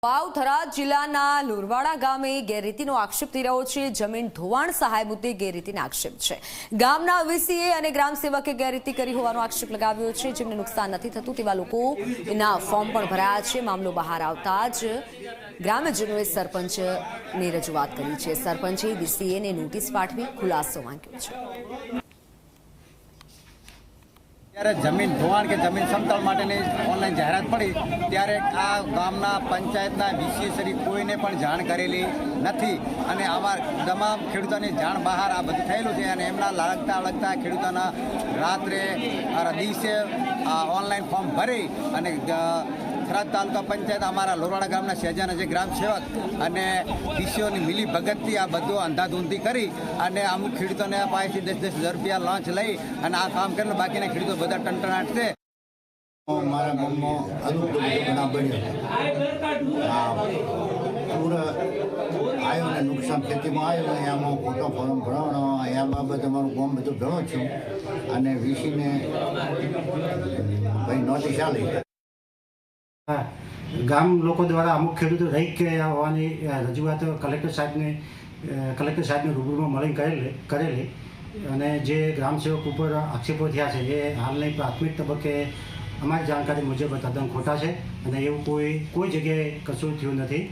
વાવથરા જિલ્લાના લુરવાડા ગામે ગેરરીતિનો આક્ષેપ થઈ રહ્યો છે। જમીન ધોવાણ સહાય મુદ્દે ગેરરીતિનો આક્ષેપ છે। ગામના વીસીએ અને ગ્રામસેવકે ગેરરીતિ કરી હોવાનો આક્ષેપ લગાવ્યો છે। જેમને નુકસાન નથી થતું તેવા લોકોના ફોર્મ પણ ભરાયા છે। મામલો બહાર આવતા જ ગ્રામજનોએ સરપંચને રજૂઆત કરી છે। સરપંચે વીસીએને નોટિસ પાઠવી ખુલાસો માંગ્યો છે। ત્યારે જમીન ધોવાણ કે જમીન સમતળ માટેની ઓનલાઈન જાહેરાત પડી ત્યારે આ ગામના પંચાયતના વીસીએ કોઈને પણ જાણ કરેલી નથી અને આવા તમામ ખેડૂતોની જાણ બહાર આ બધું થયેલું છે અને એમના લગતા ખેડૂતોના રાત્રે દિવસે ઓનલાઈન ફોર્મ ભરી અને થરાદ તાલુકા પંચાયત અમારા લુરવાડા ગામના શહેજાના જે ગ્રામ સેવક અને વીસીઓની મિલી ભગતથી આ બધું અંધાધૂંધી કરી અને અમુક ખેડૂતોને પાસેથી 10,000 રૂપિયા લોન્ચ લઈ અને આ કામ કરેલું। બાકીના ખેડૂતો બધા ટંટણાટ છે। મારા ગામમાં ઘણા બન્યો પૂરા આવ્યો ને નુકસાન ખેતીમાં આવ્યું અહીંયામાં ખોટો ફોર્મ ભરાવવાનો અહીંયા બાબત અમારું ગામ બધું ભણો છું અને વીસીને ભાઈ નોટિસ આલી। ગામ લોકો દ્વારા અમુક ખેડૂતો રહી ગયા હોવાની રજૂઆત કલેક્ટર સાહેબને રૂબરૂમાં મળીને કરેલી અને જે ગ્રામસેવક ઉપર આક્ષેપો થયા છે એ હાલની પ્રાથમિક તબક્કે અમારી જાણકારી મુજબ તદ્દન ખોટા છે અને એવું કોઈ જગ્યાએ કશું થયું નથી।